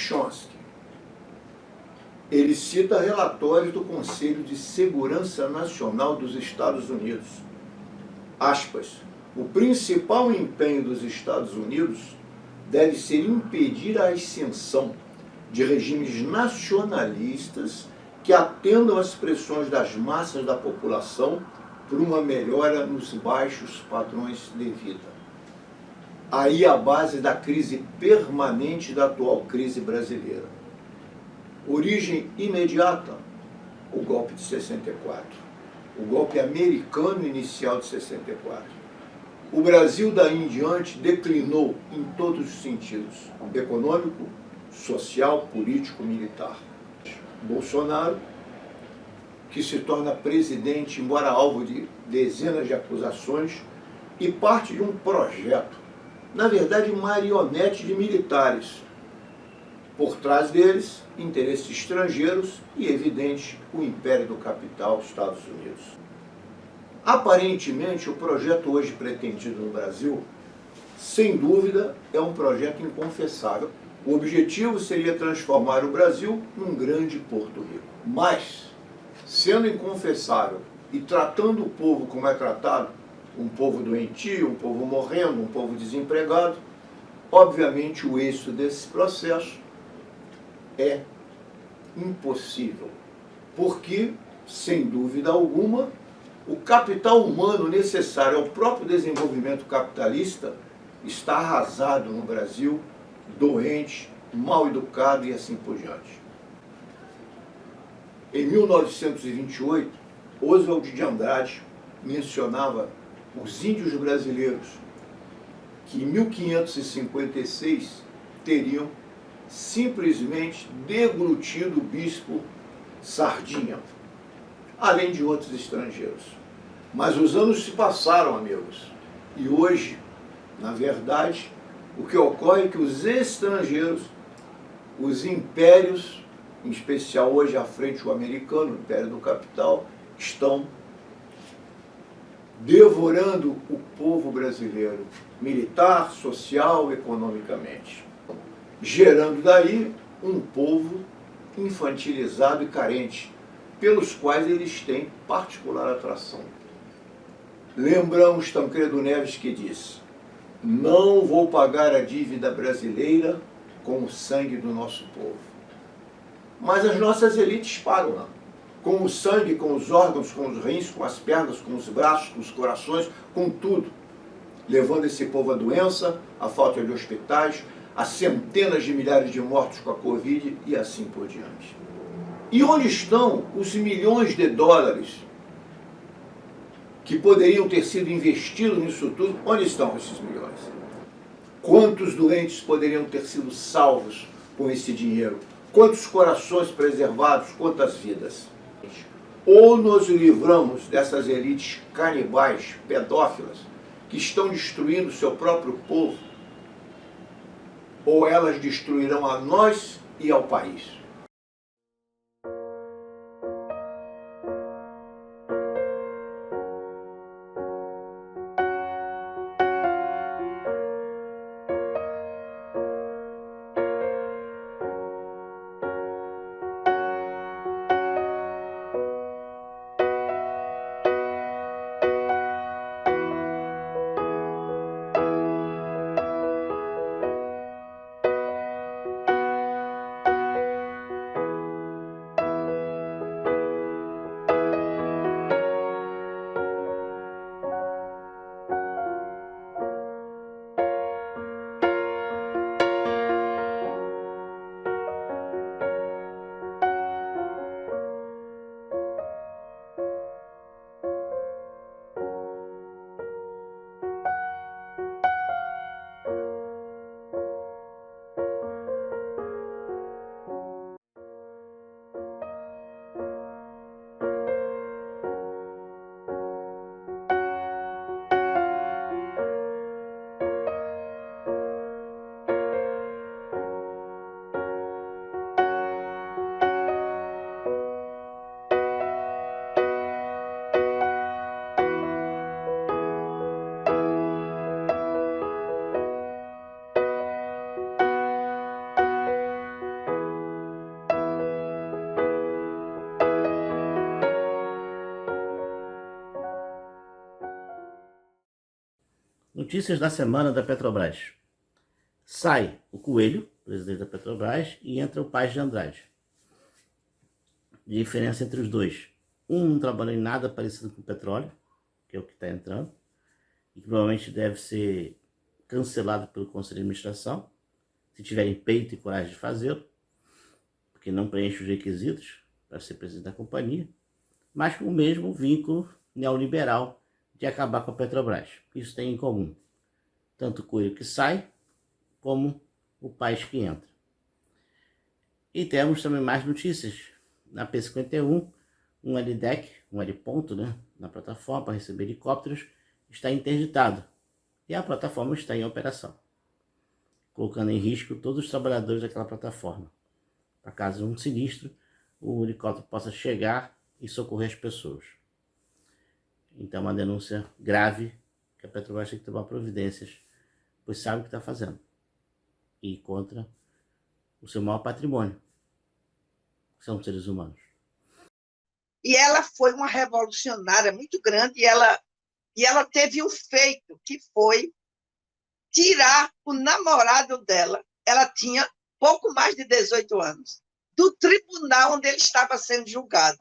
Chomsky. Ele cita relatórios do Conselho de Segurança Nacional dos Estados Unidos. Aspas, o principal empenho dos Estados Unidos deve ser impedir a ascensão de regimes nacionalistas que atendam às pressões das massas da população por uma melhora nos baixos padrões de vida. Aí a base da crise permanente da atual crise brasileira. Origem imediata, o golpe de 64. O golpe americano inicial de 64. O Brasil daí em diante declinou em todos os sentidos, econômico, social, político, militar. Bolsonaro, que se torna presidente, embora alvo de dezenas de acusações, e parte de um projeto, na verdade marionete de militares. Por trás deles, interesses estrangeiros e, evidente, o império do capital, Estados Unidos. Aparentemente, o projeto hoje pretendido no Brasil, sem dúvida, é um projeto inconfessável. O objetivo seria transformar o Brasil num grande Porto Rico. Mas, sendo inconfessável e tratando o povo como é tratado, um povo doentio, um povo morrendo, um povo desempregado, obviamente o êxito desse processo é impossível, porque, sem dúvida alguma, o capital humano necessário ao próprio desenvolvimento capitalista está arrasado no Brasil, doente, mal educado e assim por diante. Em 1928, Oswald de Andrade mencionava os índios brasileiros, que em 1556 teriam simplesmente deglutido o bispo Sardinha, além de outros estrangeiros. Mas os anos se passaram, amigos, e hoje, na verdade, o que ocorre é que os estrangeiros, os impérios, em especial hoje à frente o americano, o império do capital, estão devorando o povo brasileiro, militar, social, economicamente, gerando daí um povo infantilizado e carente, pelos quais eles têm particular atração. Lembramos Tancredo Neves que disse: não vou pagar a dívida brasileira com o sangue do nosso povo. Mas as nossas elites pagam, não? Com o sangue, com os órgãos, com os rins, com as pernas, com os braços, com os corações, com tudo, levando esse povo à doença, à falta de hospitais, a centenas de milhares de mortos com a Covid e assim por diante. E onde estão os milhões de dólares que poderiam ter sido investidos nisso tudo? Onde estão esses milhões? Quantos doentes poderiam ter sido salvos com esse dinheiro? Quantos corações preservados? Quantas vidas? Ou nos livramos dessas elites canibais, pedófilas, que estão destruindo o seu próprio povo, ou elas destruirão a nós e ao país. Notícias da semana da Petrobras. Sai o Coelho, presidente da Petrobras, e entra o Paz de Andrade. Diferença entre os dois. Um não trabalha em nada parecido com o petróleo, que é o que está entrando, e que provavelmente deve ser cancelado pelo Conselho de Administração, se tiverem peito e coragem de fazê-lo, porque não preenche os requisitos para ser presidente da companhia, mas com o mesmo vínculo neoliberal de acabar com a Petrobras. Isso tem em comum tanto o Coelho que sai, como o Paz que entra. E temos também mais notícias. Na P-51, um helideck, um heliponto, na plataforma para receber helicópteros, está interditado. E a plataforma está em operação, colocando em risco todos os trabalhadores daquela plataforma. Para caso de um sinistro, o helicóptero possa chegar e socorrer as pessoas. Então, uma denúncia grave que a Petrobras tem que tomar providências, pois sabe o que está fazendo. E contra o seu maior patrimônio, que são os seres humanos. E ela foi uma revolucionária muito grande, e ela teve um feito, que foi tirar o namorado dela, ela tinha pouco mais de 18 anos, do tribunal onde ele estava sendo julgado.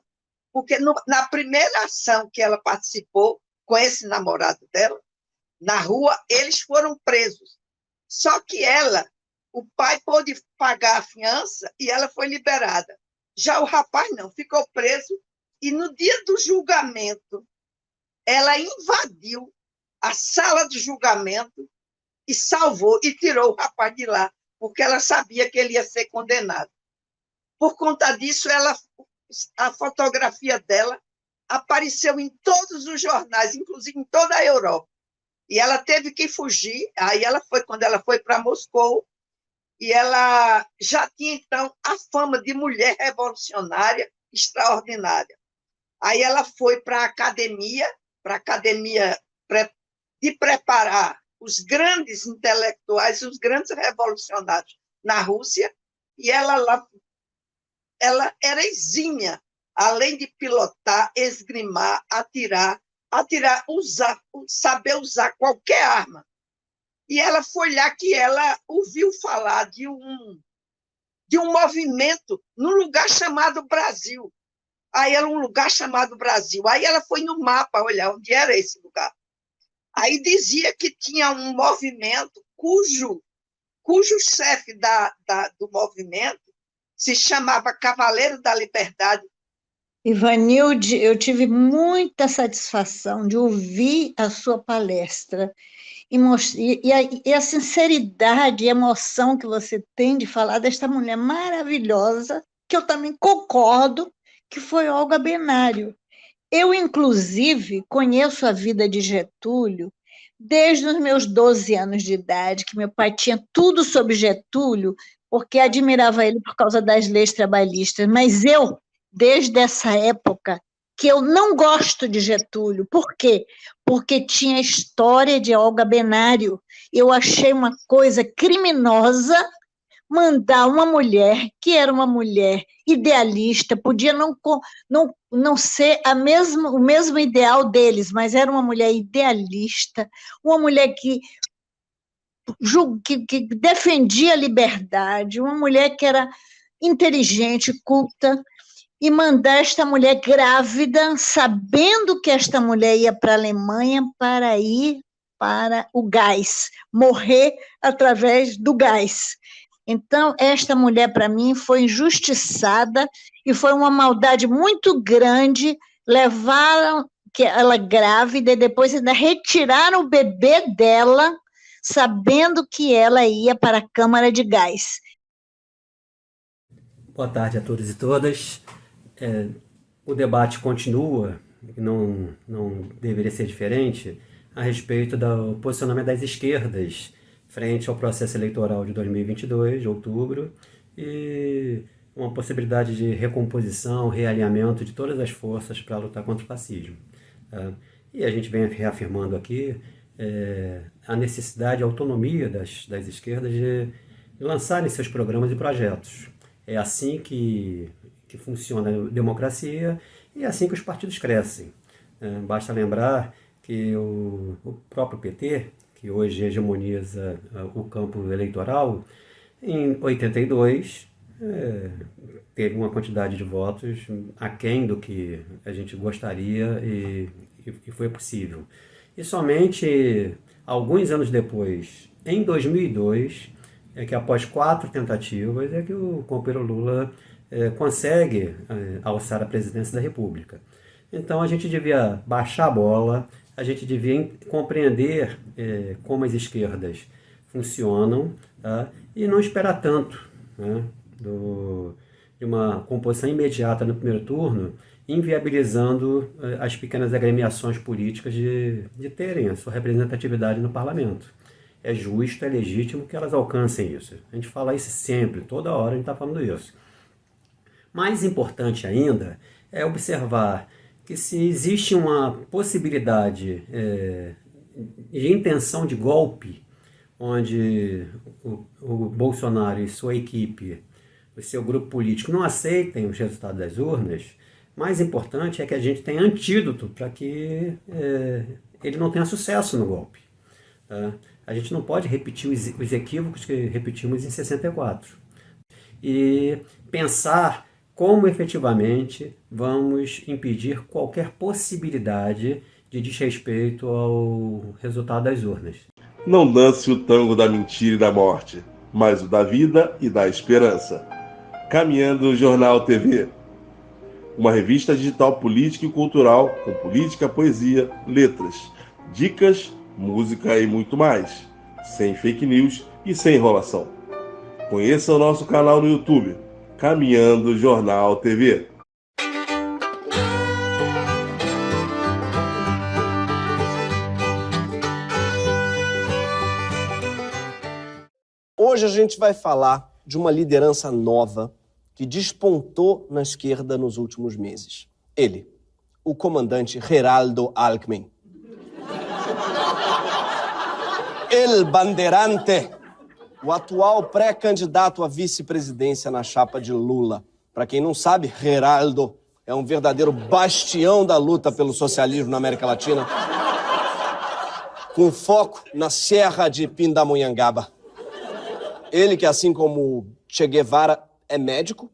Porque na primeira ação que ela participou com esse namorado dela, na rua, eles foram presos. Só que o pai pôde pagar a fiança e ela foi liberada. Já o rapaz não, ficou preso, e no dia do julgamento, ela invadiu a sala de julgamento e salvou e tirou o rapaz de lá, porque ela sabia que ele ia ser condenado. Por conta disso, a fotografia dela apareceu em todos os jornais, inclusive em toda a Europa. E ela teve que fugir. Aí quando ela foi para Moscou, e ela já tinha, então, a fama de mulher revolucionária extraordinária. Aí ela foi para a academia de preparar os grandes intelectuais, os grandes revolucionários na Rússia, e ela era exímia, além de pilotar, esgrimar, atirar, saber usar qualquer arma. E ela foi lá que ela ouviu falar de um movimento num lugar chamado Brasil. Aí era um lugar chamado Brasil. Aí ela foi no mapa olhar onde era esse lugar. Aí dizia que tinha um movimento cujo chefe do movimento se chamava Cavaleiro da Liberdade. Ivanilde, eu tive muita satisfação de ouvir a sua palestra e a sinceridade e emoção que você tem de falar desta mulher maravilhosa, que eu também concordo, que foi Olga Benário. Eu, inclusive, conheço a vida de Getúlio desde os meus 12 anos de idade, que meu pai tinha tudo sobre Getúlio, porque admirava ele por causa das leis trabalhistas, mas eu, desde essa época, que eu não gosto de Getúlio. Por quê? Porque tinha a história de Olga Benário. Eu achei uma coisa criminosa mandar uma mulher, que era uma mulher idealista, podia não ser o mesmo ideal deles, mas era uma mulher idealista, uma mulher que defendia a liberdade, uma mulher que era inteligente, culta, e mandar esta mulher grávida, sabendo que esta mulher ia para a Alemanha para ir para o gás, morrer através do gás. Então, esta mulher, para mim, foi injustiçada e foi uma maldade muito grande. Levaram ela grávida e depois ainda retiraram o bebê dela, sabendo que ela ia para a Câmara de Gás. Boa tarde a todos e todas. O debate continua, não deveria ser diferente, a respeito do posicionamento das esquerdas frente ao processo eleitoral de 2022, de outubro, e uma possibilidade de recomposição, realinhamento de todas as forças para lutar contra o fascismo. E a gente vem reafirmando aqui a necessidade, a autonomia das esquerdas de lançarem seus programas e projetos. É assim que funciona a democracia e é assim que os partidos crescem. Basta lembrar que o próprio PT, que hoje hegemoniza o campo eleitoral, em 82 teve uma quantidade de votos aquém do que a gente gostaria e foi possível. E somente alguns anos depois, em 2002, é que após 4 tentativas, é que o companheiro Lula consegue alçar a presidência da República. Então a gente devia baixar a bola, a gente devia compreender como as esquerdas funcionam, tá? E não esperar tanto, né, de uma composição imediata no primeiro turno, inviabilizando as pequenas agremiações políticas de terem a sua representatividade no parlamento. É justo, é legítimo que elas alcancem isso. A gente fala isso sempre, toda hora a gente está falando isso. Mais importante ainda é observar que se existe uma possibilidade de intenção de golpe, onde o Bolsonaro e sua equipe, o seu grupo político não aceitem os resultados das urnas, mais importante é que a gente tenha antídoto para que ele não tenha sucesso no golpe. Tá? A gente não pode repetir os equívocos que repetimos em 64. E pensar como efetivamente vamos impedir qualquer possibilidade de desrespeito ao resultado das urnas. Não dance o tango da mentira e da morte, mas o da vida e da esperança. Caminhando Jornal TV. Uma revista digital política e cultural com política, poesia, letras, dicas, música e muito mais. Sem fake news e sem enrolação. Conheça o nosso canal no YouTube, Caminhando Jornal TV. Hoje a gente vai falar de uma liderança nova que despontou na esquerda nos últimos meses. Ele, o comandante Geraldo Alckmin. El Bandeirante, o atual pré-candidato à vice-presidência na chapa de Lula. Para quem não sabe, Geraldo é um verdadeiro bastião da luta pelo socialismo na América Latina, com foco na Serra de Pindamonhangaba. Ele que, assim como Che Guevara, é médico,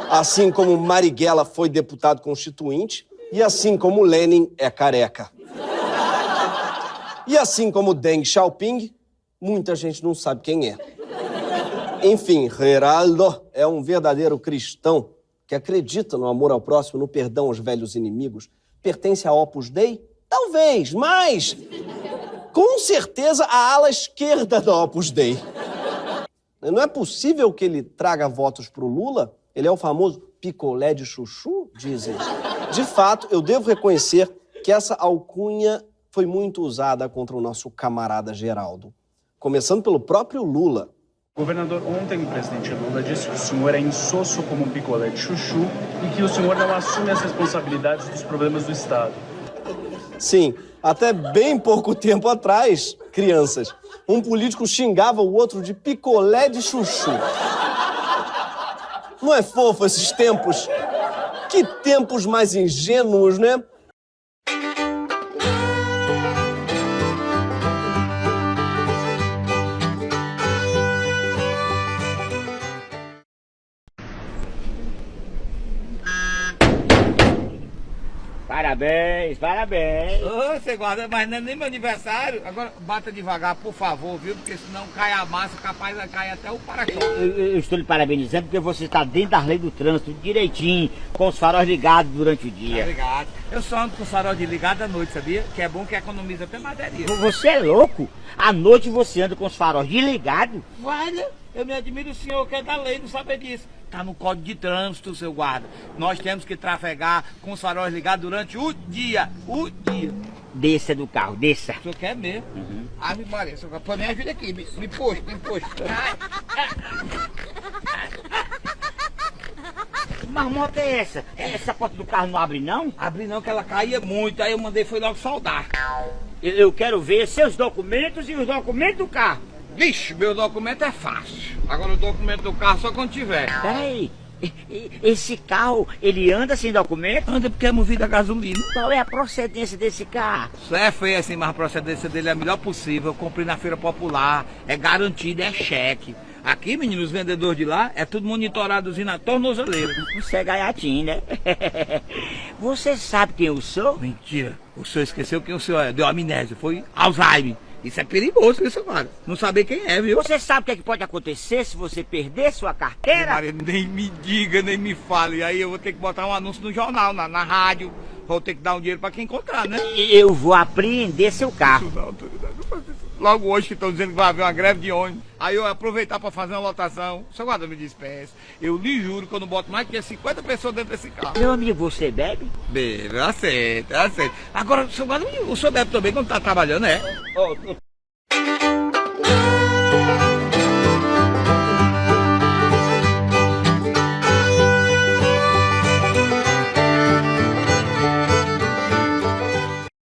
assim como Marighella foi deputado constituinte e assim como Lenin é careca. E assim como Deng Xiaoping, muita gente não sabe quem é. Enfim, Geraldo é um verdadeiro cristão que acredita no amor ao próximo, no perdão aos velhos inimigos. Pertence a Opus Dei? Talvez, mas com certeza a ala esquerda da Opus Dei. Não é possível que ele traga votos pro Lula? Ele é o famoso picolé de chuchu, dizem. De fato, eu devo reconhecer que essa alcunha foi muito usada contra o nosso camarada Geraldo. Começando pelo próprio Lula. Governador, ontem o presidente Lula disse que o senhor é insosso como um picolé de chuchu e que o senhor não assume as responsabilidades dos problemas do Estado. Sim, até bem pouco tempo atrás, crianças, um político xingava o outro de picolé de chuchu. Não é fofo esses tempos? Que tempos mais ingênuos, né? Parabéns, parabéns. Ô, você guarda, mas não é nem meu aniversário. Agora bata devagar, por favor, viu? Porque senão cai a massa, capaz de cair até o para-choque. Eu estou lhe parabenizando porque você está dentro das leis do trânsito, direitinho, com os faróis ligados durante o dia. Obrigado. Eu só ando com os faróis ligados à noite, sabia? Que é bom que economiza até bateria. Você é louco? À noite você anda com os faróis desligados? Olha, eu me admiro o senhor que é da lei, não sabe disso. Tá no Código de Trânsito, seu guarda. Nós temos que trafegar com os faróis ligados durante o dia. O dia. Desça do carro, desça. O senhor quer mesmo? Uhum. Ave Maria, senhor, pô, me ajuda aqui, me puxa, me puxa. Que marmota é essa? Essa porta do carro não abre não? Abre não, que ela caía muito, aí eu mandei foi logo soldar. Eu quero ver seus documentos e os documentos do carro. Vixe, meu documento é fácil. Agora o documento do carro só quando tiver. Peraí, Esse carro, ele anda sem documento? Anda porque é movido a gasolina. Qual é a procedência desse carro? Isso é feio assim, mas a procedência dele é a melhor possível. Eu comprei na feira popular, é garantido, é cheque. Aqui, menino, os vendedores de lá é tudo monitoradozinho na tornozeleira. Você é gaiatinho, né? Você sabe quem eu sou? Mentira. O senhor esqueceu quem o senhor é. Deu amnésia, foi Alzheimer. Isso é perigoso, isso agora. Não saber quem é, viu? Você sabe o que, é que pode acontecer se você perder sua carteira? Maria, nem me diga, nem me fale. Aí eu vou ter que botar um anúncio no jornal, na rádio. Vou ter que dar um dinheiro pra quem encontrar, né? Eu vou apreender seu carro. Isso não, autoridade, não faz isso. Logo hoje que estão dizendo que vai haver uma greve de ônibus. Aí eu aproveitar pra fazer uma lotação. Seu guarda me dispensa. Eu lhe juro que eu não boto mais que 50 pessoas dentro desse carro. Meu amigo, você bebe? Bebe, aceito. Agora, seu guarda, o senhor bebe também quando tá trabalhando, é?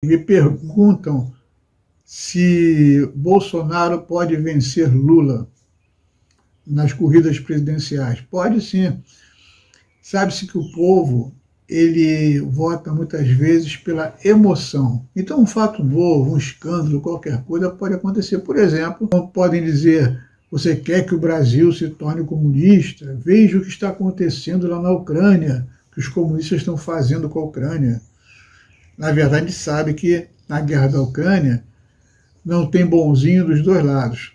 Me perguntam se Bolsonaro pode vencer Lula nas corridas presidenciais. Pode sim. Sabe-se que o povo ele vota muitas vezes pela emoção. Então um fato novo, um escândalo, qualquer coisa pode acontecer. Por exemplo, podem dizer: você quer que o Brasil se torne comunista? Veja o que está acontecendo lá na Ucrânia, que os comunistas estão fazendo com a Ucrânia. Na verdade, a gente sabe que na guerra da Ucrânia não tem bonzinho dos dois lados.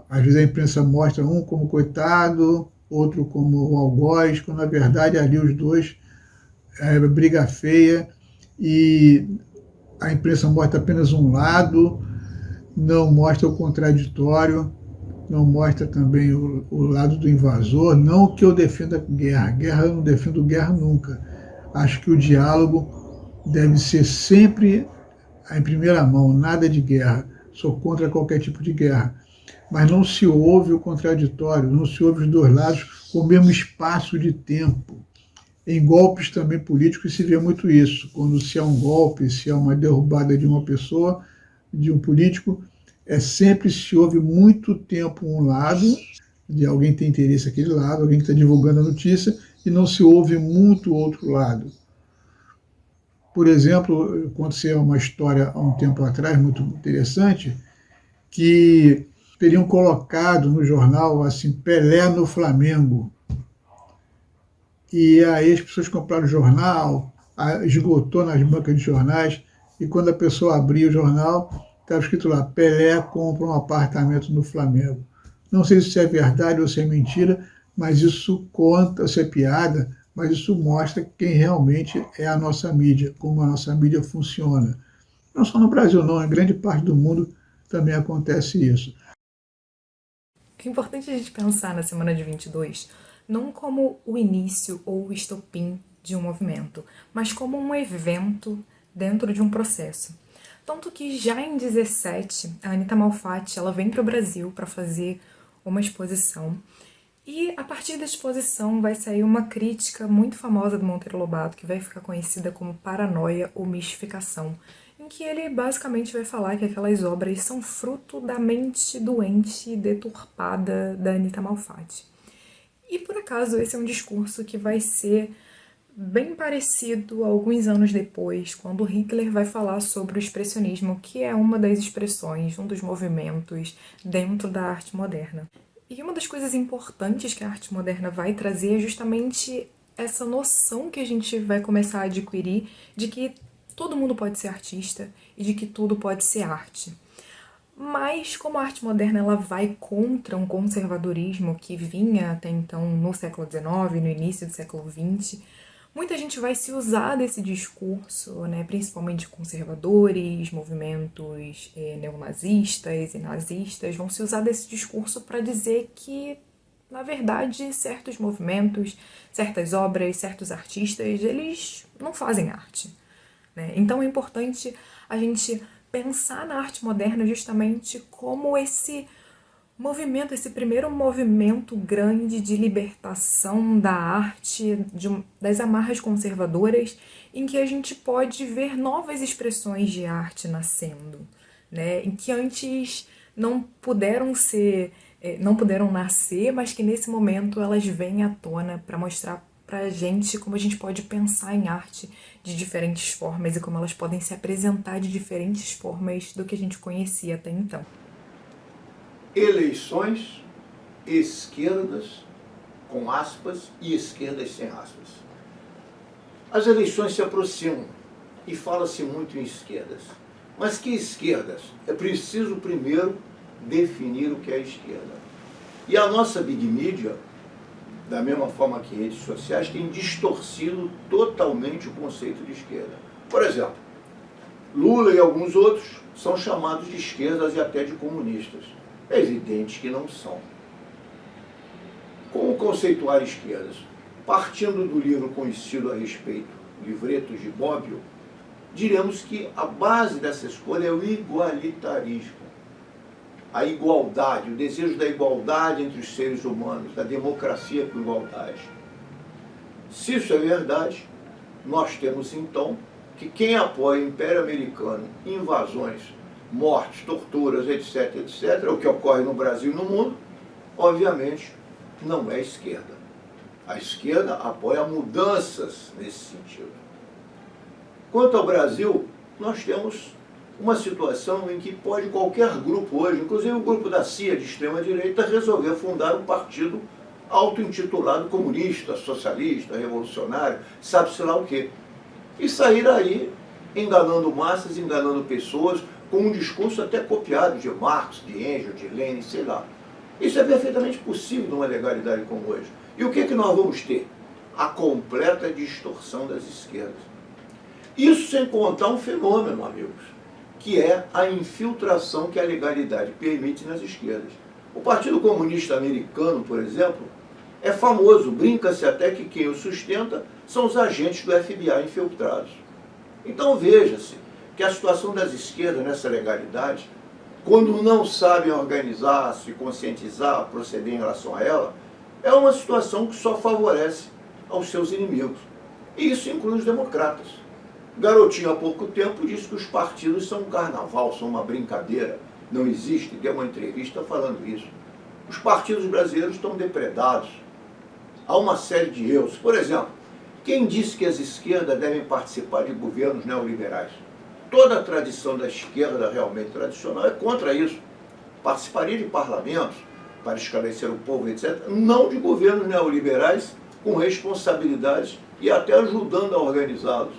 Às vezes a imprensa mostra um como coitado, outro como o algoz, quando na verdade ali os dois é briga feia e a imprensa mostra apenas um lado, não mostra o contraditório, não mostra também o lado do invasor. Não que eu defenda guerra, eu não defendo guerra nunca. Acho que o diálogo deve ser sempre em primeira mão, nada de guerra. Sou contra qualquer tipo de guerra. Mas não se ouve o contraditório, não se ouve os dois lados com o mesmo espaço de tempo. Em golpes também políticos se vê muito isso. Quando se há um golpe, se há uma derrubada de uma pessoa, de um político, sempre se ouve muito tempo um lado, de alguém que tem interesse naquele lado, alguém que está divulgando a notícia, e não se ouve muito o outro lado. Por exemplo, aconteceu uma história há um tempo atrás, muito interessante, que teriam colocado no jornal assim, Pelé no Flamengo. E aí as pessoas compraram o jornal, esgotou nas bancas de jornais, e quando a pessoa abria o jornal, estava escrito lá: Pelé compra um apartamento no Flamengo. Não sei se isso é verdade ou se é mentira, mas isso conta, se é piada, mas isso mostra quem realmente é a nossa mídia, como a nossa mídia funciona. Não só no Brasil não, em grande parte do mundo também acontece isso. É importante a gente pensar na semana de 22 não como o início ou o estopim de um movimento, mas como um evento dentro de um processo. Tanto que já em 17, a Anita Malfatti ela vem para o Brasil para fazer uma exposição. E a partir da exposição vai sair uma crítica muito famosa do Monteiro Lobato, que vai ficar conhecida como Paranoia ou Mistificação, em que ele basicamente vai falar que aquelas obras são fruto da mente doente e deturpada da Anita Malfatti. E por acaso esse é um discurso que vai ser bem parecido alguns anos depois, quando Hitler vai falar sobre o expressionismo, que é uma das expressões, um dos movimentos dentro da arte moderna. E uma das coisas importantes que a arte moderna vai trazer é justamente essa noção que a gente vai começar a adquirir de que todo mundo pode ser artista e de que tudo pode ser arte. Mas como a arte moderna ela vai contra um conservadorismo que vinha até então no século XIX, no início do século XX, muita gente vai se usar desse discurso, né, principalmente conservadores, movimentos neonazistas e nazistas, vão se usar desse discurso para dizer que, na verdade, certos movimentos, certas obras, certos artistas, eles não fazem arte, né? Então é importante a gente pensar na arte moderna justamente como esse movimento, esse primeiro movimento grande de libertação da arte, das amarras conservadoras, em que a gente pode ver novas expressões de arte nascendo, né? Em que antes não puderam ser não puderam nascer, mas que nesse momento elas vêm à tona para mostrar para a gente como a gente pode pensar em arte de diferentes formas e como elas podem se apresentar de diferentes formas do que a gente conhecia até então. Eleições, esquerdas com aspas e esquerdas sem aspas. As eleições se aproximam e fala-se muito em esquerdas. Mas que esquerdas? É preciso primeiro definir o que é esquerda. E a nossa big media, da mesma forma que redes sociais, tem distorcido totalmente o conceito de esquerda. Por exemplo, Lula e alguns outros são chamados de esquerdas e até de comunistas. É evidente que não são. Como conceituar esquerdas? Partindo do livro conhecido a respeito, Livretos de Bobbio, diremos que a base dessa escolha é o igualitarismo. A igualdade, o desejo da igualdade entre os seres humanos, da democracia com igualdade. Se isso é verdade, nós temos então que quem apoia o Império Americano, invasões, mortes, torturas, etc., etc., o que ocorre no Brasil e no mundo, obviamente não é esquerda. A esquerda apoia mudanças nesse sentido. Quanto ao Brasil, nós temos uma situação em que pode qualquer grupo hoje, inclusive o grupo da CIA de extrema-direita, resolver fundar um partido auto-intitulado comunista, socialista, revolucionário, sabe-se lá o quê. E sair aí enganando massas, enganando pessoas, com um discurso até copiado de Marx, de Engels, de Lenin, sei lá. Isso é perfeitamente possível numa legalidade como hoje. E o que nós vamos ter? A completa distorção das esquerdas. Isso sem contar um fenômeno, amigos, que é a infiltração que a legalidade permite nas esquerdas. O Partido Comunista Americano, por exemplo, é famoso, brinca-se até que quem o sustenta são os agentes do FBI infiltrados. Então veja-se que a situação das esquerdas nessa legalidade, quando não sabem organizar-se, conscientizar, proceder em relação a ela, é uma situação que só favorece aos seus inimigos. E isso inclui os democratas. Garotinho, há pouco tempo, disse que os partidos são um carnaval, são uma brincadeira. Não existe, deu uma entrevista falando isso. Os partidos brasileiros estão depredados. Há uma série de erros. Por exemplo, quem disse que as esquerdas devem participar de governos neoliberais? Toda a tradição da esquerda realmente tradicional é contra isso. Participaria de parlamentos para esclarecer o povo, etc., não de governos neoliberais com responsabilidades e até ajudando a organizá-los.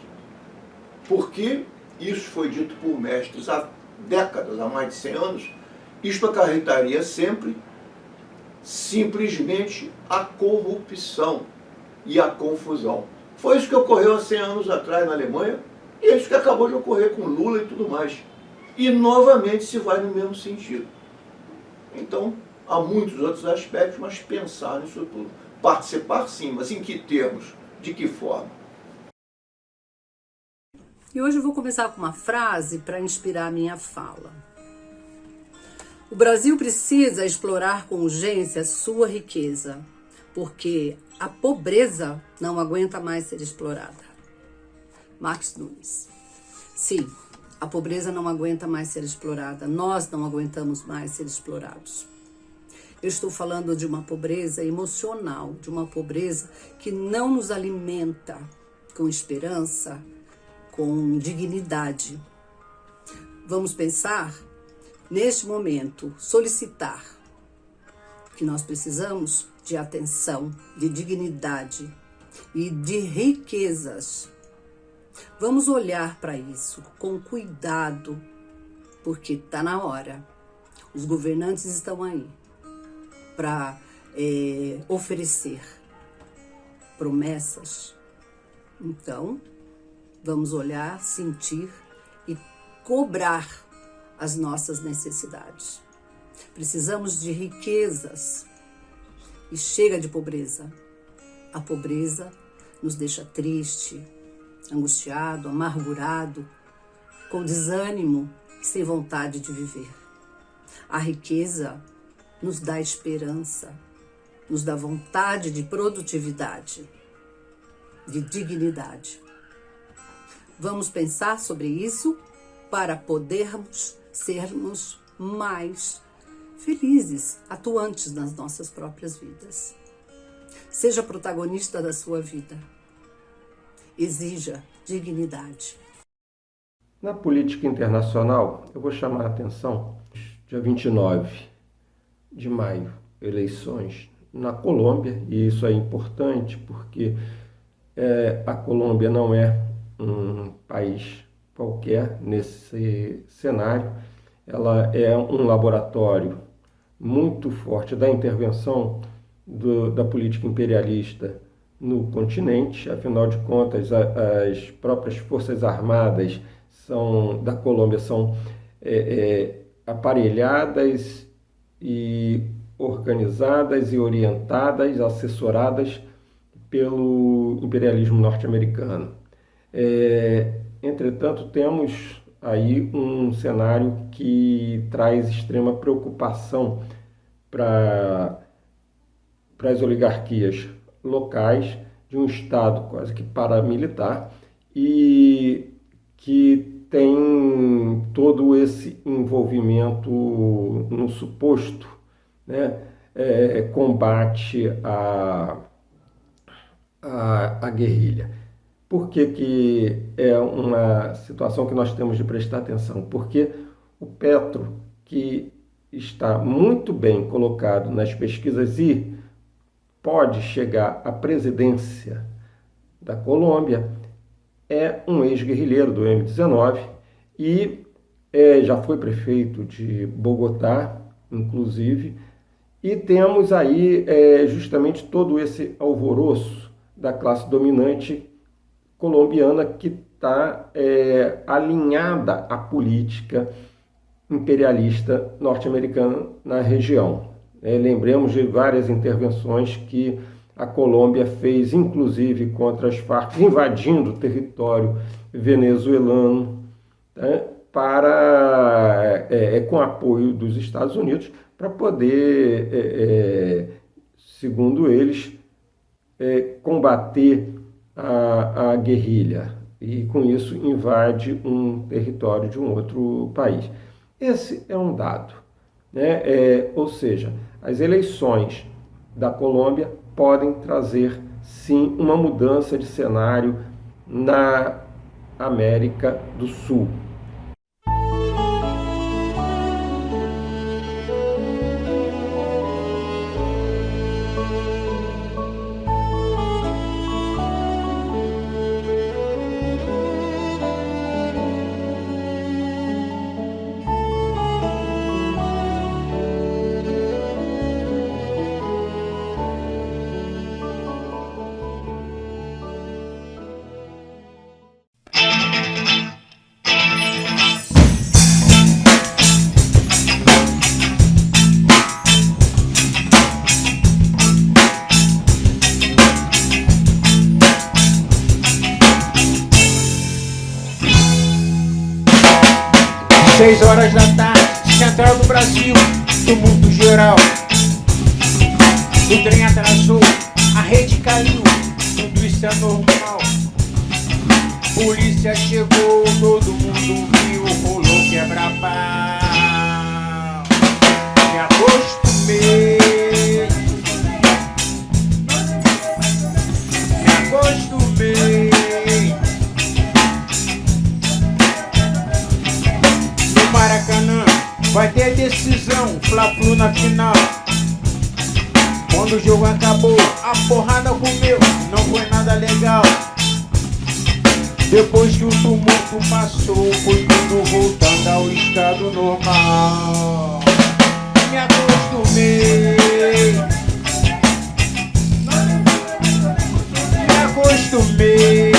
Porque isso foi dito por mestres há décadas, há mais de 100 anos, isto acarretaria sempre, simplesmente, a corrupção e a confusão. Foi isso que ocorreu há 100 anos atrás na Alemanha, e é isso que acabou de ocorrer com Lula e tudo mais. E novamente se vai no mesmo sentido. Então, há muitos outros aspectos, mas pensar nisso tudo. Participar sim, mas em que termos? De que forma? E hoje eu vou começar com uma frase para inspirar a minha fala. O Brasil precisa explorar com urgência sua riqueza, porque a pobreza não aguenta mais ser explorada. Marx Nunes. Sim, a pobreza não aguenta mais ser explorada. Nós não aguentamos mais ser explorados. Eu estou falando de uma pobreza emocional, de uma pobreza que não nos alimenta com esperança, com dignidade. Vamos pensar, neste momento, solicitar que nós precisamos de atenção, de dignidade e de riquezas. Vamos olhar para isso com cuidado, porque está na hora. Os governantes estão aí para oferecer promessas. Então, vamos olhar, sentir e cobrar as nossas necessidades. Precisamos de riquezas e chega de pobreza. A pobreza nos deixa triste, angustiado, amargurado, com desânimo e sem vontade de viver. A riqueza nos dá esperança, nos dá vontade de produtividade, de dignidade. Vamos pensar sobre isso para podermos sermos mais felizes, atuantes nas nossas próprias vidas. Seja protagonista da sua vida. Exija dignidade. Na política internacional, eu vou chamar a atenção, dia 29 de maio, eleições na Colômbia, e isso é importante porque a Colômbia não é um país qualquer nesse cenário, ela é um laboratório muito forte da intervenção da política imperialista no continente. Afinal de contas, as próprias forças armadas da Colômbia são aparelhadas e organizadas e orientadas, assessoradas pelo imperialismo norte-americano. Entretanto, temos aí um cenário que traz extrema preocupação para as oligarquias locais de um Estado quase que paramilitar e que tem todo esse envolvimento no suposto, né, combate à guerrilha. Por que é uma situação que nós temos de prestar atenção? Porque o Petro, que está muito bem colocado nas pesquisas e pode chegar à presidência da Colômbia, é um ex-guerrilheiro do M-19 e já foi prefeito de Bogotá, inclusive, e temos aí justamente todo esse alvoroço da classe dominante colombiana que está alinhada à política imperialista norte-americana na região. Lembremos de várias intervenções que a Colômbia fez, inclusive contra as Farc, invadindo o território venezuelano, né, com apoio dos Estados Unidos, para poder, segundo eles, combater a guerrilha e, com isso, invade um território de um outro país. Esse é um dado, né? Ou seja, as eleições da Colômbia podem trazer, sim, uma mudança de cenário na América do Sul. Seis horas da tarde, central do Brasil, tumulto geral. O trem atrasou, a rede caiu, tudo isso é normal. Polícia chegou, todo mundo viu, rolou quebra-pau. Me acostumei, me acostumei. Maracanã, vai ter decisão, Fla-Flu na final. Quando o jogo acabou, a porrada comeu, não foi nada legal. Depois que o tumulto passou, foi tudo voltando ao estado normal. Me acostumei, me acostumei.